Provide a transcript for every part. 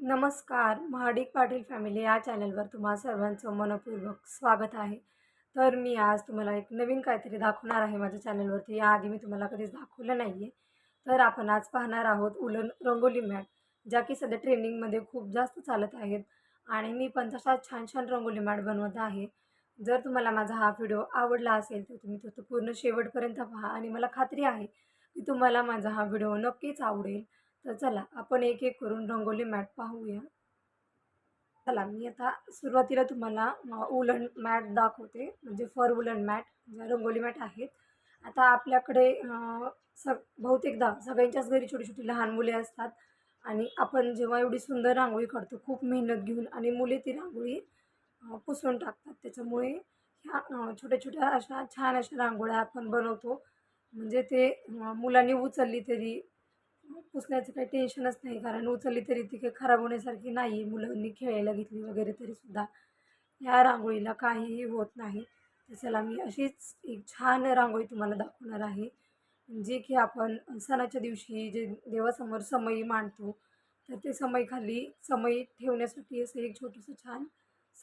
नमस्कार. महाडिक पाटील फॅमिली या चॅनलवर तुम्हा सर्वांचं मनःपूर्वक स्वागत आहे. तर मी आज तुम्हाला एक नवीन काहीतरी दाखवणार आहे माझ्या चॅनलवरती. याआधी मी तुम्हाला कधीच दाखवलं नाही आहे. तर आपण आज पाहणार आहोत उलन रंगोली मॅट, ज्या की सध्या ट्रेंडिंगमध्ये खूप जास्त चालत आहेत आणि मी पण तशाच छान-छान रंगोली मॅट बनवत आहे. जर तुम्हाला माझा हा व्हिडिओ आवडला असेल तर तुम्ही तो पूर्ण शेवटपर्यंत पहा आणि मला खात्री आहे की तुम्हाला माझा हा व्हिडिओ नक्कीच आवडेल. तर चला आपण एक-एक करून रंगोली मॅट पाहूया. चला मी आता सुरुवातीला तुम्हाला उलन मॅट दाखवते, म्हणजे फर उलन मॅट ज्या रंगोली मॅट आहेत. आता आपल्याकडे बहुतेकदा सगळ्यांच्याच घरी छोटी-छोटी लहान मुले असतात आणि आपण जेव्हा एवढी सुंदर रांगोळी काढतो खूप मेहनत घेऊन आणि मुले ती रांगोळी पुसून टाकतात. त्याच्यामुळे ह्या छोट्या-छोट्या अशा छान अशा रांगोळ्या आपण बनवतो. म्हणजे ते मुलांनी उचलली तरी पुसण्याचं काही टेन्शनच नाही, कारण उचलली तरी ती काही खराब होण्यासारखी नाही आहे. मुलांनी खेळायला घेतली वगैरे तरीसुद्धा ह्या रांगोळीला काहीही होत नाही. तर चला मी अशीच एक छान रांगोळी तुम्हाला दाखवणार आहे, जी की आपण सणाच्या दिवशी जे देवासमोर समई मांडतो, तर ते समईखाली समई ठेवण्यासाठी असं एक छोटंसं छान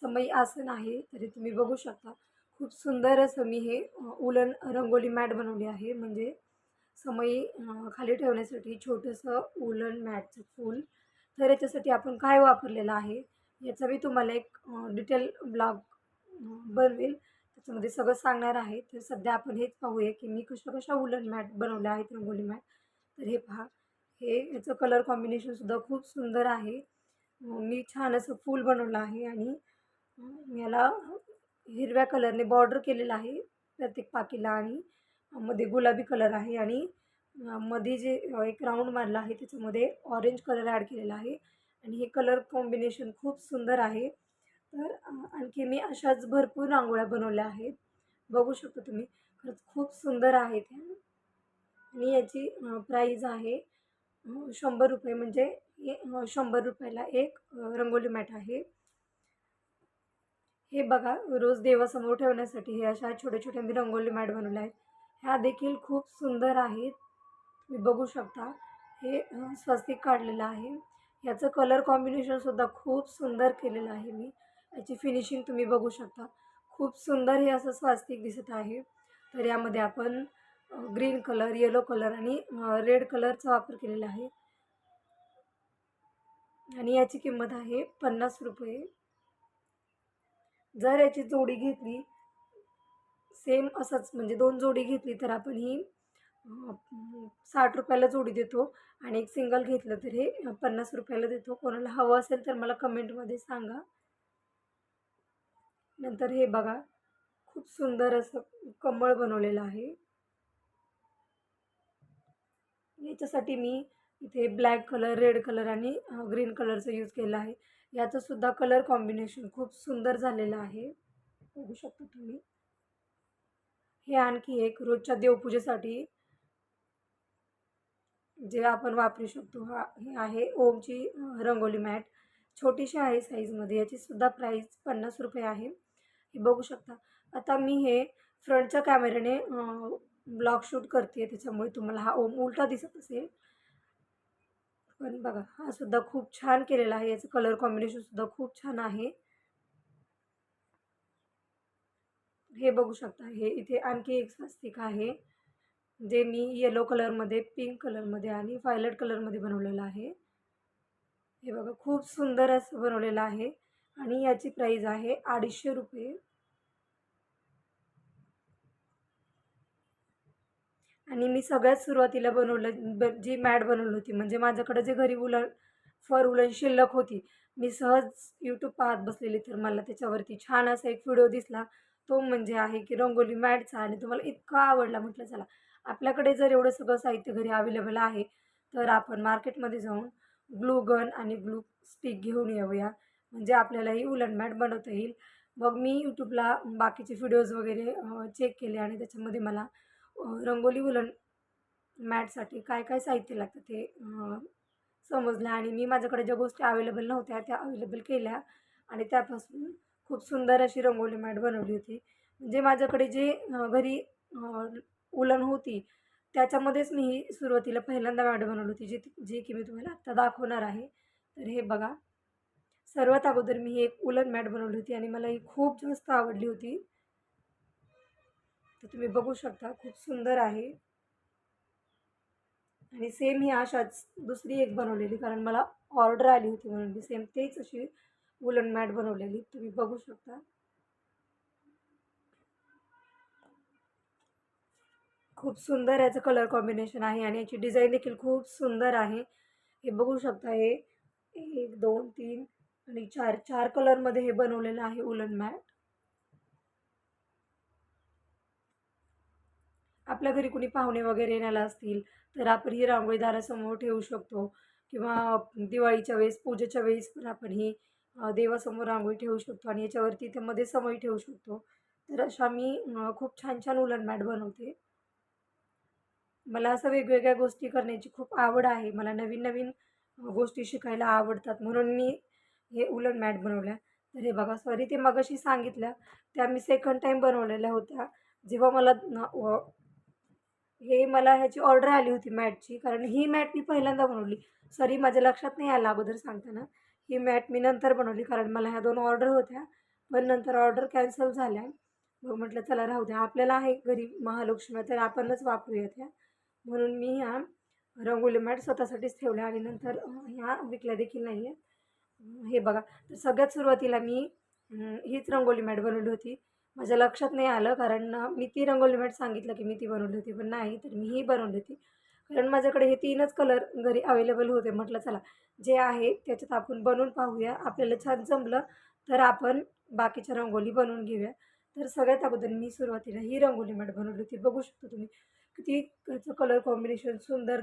समई आसन आहे. तरी तुम्ही बघू शकता. खूप सुंदर असं मी हे उलन रंगोली मॅट बनवली आहे. म्हणजे समई खाली ठेवण्यासाठी छोटंसं उलन मॅटचं फूल. तर याच्यासाठी आपण काय वापरलेलं आहे, याचा मी तुम्हाला एक डिटेल ब्लॉग बनवेल. त्याच्यामध्ये सगळं सांगणार आहे. तर सध्या आपण हेच पाहूया, की मी कशा-कशा उलन मॅट बनवल्या आहेत, रंगोली मॅट. तर हे पहा, हे याचं कलर कॉम्बिनेशनसुद्धा खूप सुंदर आहे. मी छान असं फूल बनवलं आहे आणि याला हिरव्या कलरने बॉर्डर केलेलं आहे प्रत्येक पाकीला आणि मध्ये गुलाबी कलर आहे आणि मध्ये जे एक राउंड मारला आहे त्याच्यामध्ये ऑरेंज कलर ॲड केलेला आहे आणि हे कलर कॉम्बिनेशन खूप सुंदर आहे. तर आणखी मी अशाच भरपूर रांगोळ्या बनवल्या आहेत. बघू शकता तुम्ही. खरंच खूप सुंदर आहेत ह्या आणि याची प्राईज आहे ₹100 म्हणजे हे ₹100 ला एक रंगोली मॅट आहे. हे बघा, रोज देवासमोर ठेवण्यासाठी हे अशा छोट्या-छोट्या मी रंगोली मॅट बनवल्या आहेत. ह्या देखील खूप सुंदर आहेत. तुम्ही बघू शकता. हे स्वस्तिक काढलेलं आहे. याचं कलर कॉम्बिनेशनसुद्धा खूप सुंदर केलेलं आहे मी. याची फिनिशिंग तुम्ही बघू शकता. खूप सुंदर हे असं स्वस्तिक दिसत आहे. तर यामध्ये आपण ग्रीन कलर, येलो कलर आणि रेड कलरचा वापर केलेला आहे आणि याची किंमत आहे ₹50. जर याची जोडी घेतली, सेम असंच म्हणजे 2 जोडी घेतली तर आपण ही ₹60 ला जोडी देतो आणि एक सिंगल घेतलं तर हे ₹50 ला देतो. कोणाला हवं असेल तर मला कमेंटमध्ये सांगा. नंतर हे बघा, खूप सुंदर असं कमळ बनवलेलं आहे. याच्यासाठी मी इथे ब्लॅक कलर, रेड कलर आणि ग्रीन कलरचा यूज केला आहे. याचंसुद्धा कलर कॉम्बिनेशन खूप सुंदर झालेलं आहे. बघू शकता तुम्ही. हे आणखी एक रोजच्या देवपूजेसाठी जे आपण वापरू शकतो. हे आहे ओमची रंगोली मॅट. छोटीशी आहे साईजमध्ये. याचीसुद्धा प्राईस ₹50 आहे. हे बघू शकता. आता मी हे फ्रंटच्या कॅमेऱ्याने ब्लॉग शूट करते आहे, त्याच्यामुळे तुम्हाला हा ओम उलटा दिसत असेल. पण बघा, हा सुद्धा खूप छान केलेला आहे. याचं कलर कॉम्बिनेशनसुद्धा खूप छान आहे. हे बघू शकता. हे इथे आणखी एक स्वस्तिक आहे, जे मी येलो कलरमध्ये, पिंक कलरमध्ये आणि व्हायलेट कलरमध्ये बनवलेलं आहे. हे बघा, खूप सुंदर असं बनवलेलं आहे आणि याची प्राईज आहे ₹250. आणि मी सगळ्यात सुरुवातीला जी मॅट बनवली होती, म्हणजे माझ्याकडे जे घरी फर उलन शिल्लक होती. मी सहज YouTube पाहत बसलेली, तर मला त्याच्यावरती छान असा एक व्हिडिओ दिसला. तो म्हणजे आहे की रंगोली मॅटचा आणि तो मला इतका आवडला. म्हटलं चला, आपल्याकडे जर एवढं सगळं साहित्य घरी अवेलेबल आहे, तर आपण मार्केटमध्ये जाऊन ग्लू गन आणि ग्लू स्टिक घेऊन येऊया. म्हणजे आपल्यालाही उलन मॅट बनवता येईल. मग मी YouTubeला बाकीचे व्हिडिओज वगैरे चेक केले आणि त्याच्यामध्ये मला रंगोली उलन मॅटसाठी काय-काय साहित्य लागतं ते समजलं आणि मी माझ्याकडे ज्या गोष्टी अवेलेबल नव्हत्या त्या अवेलेबल केल्या आणि त्यापासून खूप सुंदर अशी रंगोली मॅट बनवली होती. म्हणजे माझ्याकडे जे घरी उलन होती त्याच्यामध्येच मी ही सुरुवातीला पहिल्यांदा मॅट बनवली होती, जी जी की मी तुम्हाला आत्ता दाखवणार आहे. तर हे बघा, सर्वात अगोदर मी ही एक उलन मॅट बनवली होती आणि मला ही खूप जास्त आवडली होती. तर तुम्ही बघू शकता खूप सुंदर आहे. आणि सेम ही अशाच दुसरी एक बनवलेली, कारण मला ऑर्डर आली होती म्हणून मी सेम तेच अशी वूलन मॅट बनवलेली. तुम्ही बघू शकता. खूप सुंदर याचं कलर कॉम्बिनेशन आहे आणि याची डिझाइन देखील खूप सुंदर आहे. हे बघू शकता, हे 1, 2, 3 आणि 4 कलरमध्ये हे बनवलेलं आहे वूलन मॅट. आपल्या घरी कुणी पाहुणे वगैरे येणार असतील, तर आपण ही रांगोळी दारासमोर ठेवू शकतो किंवा दिवाळीच्या वेळेस, पूजेच्या वेळेस पण आपण ही देवासमोर रांगोळी ठेवू शकतो आणि याच्यावरती त्यामध्ये समई ठेवू शकतो. तर अशा मी खूप छान-छान उलन मॅट बनवते. मला असं वेगवेगळ्या गोष्टी करण्याची खूप आवड आहे. मला नवीन-नवीन गोष्टी शिकायला आवडतात, म्हणून मी हे उलन मॅट बनवल्या. तर हे बघा, सॉरी ते मगाशी सांगितल्या, त्या मी सेकंड टाईम बनवलेल्या होत्या. जेव्हा मला हे मला ह्याची ऑर्डर आली होती मॅटची, कारण ही मॅट मी पहिल्यांदा बनवली. सॉरी, माझ्या लक्षात नाही आलं अगोदर सांगताना. ही मॅट मी नंतर बनवली, कारण मला ह्या 2 ऑर्डर होत्या. पण नंतर ऑर्डर कॅन्सल झाल्या. मग म्हटलं चला राहू द्या. आपल्याला आहे घरी महालक्ष्मी, तर आपणच वापरूयात ह्या. म्हणून मी ह्या रंगोली मॅट स्वतःसाठीच ठेवल्या आणि नंतर ह्या विकल्या देखील नाही आहे. हे बघा, तर सगळ्यात सुरुवातीला मी हीच रंगोली मॅट बनवली होती. माझ्या लक्षात नाही आलं, कारण मी ती रंगोली मॅट सांगितलं की मी ती बनवली होती, पण नाही, तर मी ही बनवली होती. कारण माझ्याकडे हे 3च कलर घरी अवेलेबल होते. म्हटलं चला, जे आहे त्याच्यात आपण बनवून पाहूया. आपल्याला छान जमलं तर आपण बाकीच्या रंगोली बनवून घेऊया. तर सगळ्यात अगोदर मी सुरुवातीला ही रंगोली मॅट बनवली होती. बघू शकता तुम्ही किती त्याचं कलर कॉम्बिनेशन सुंदर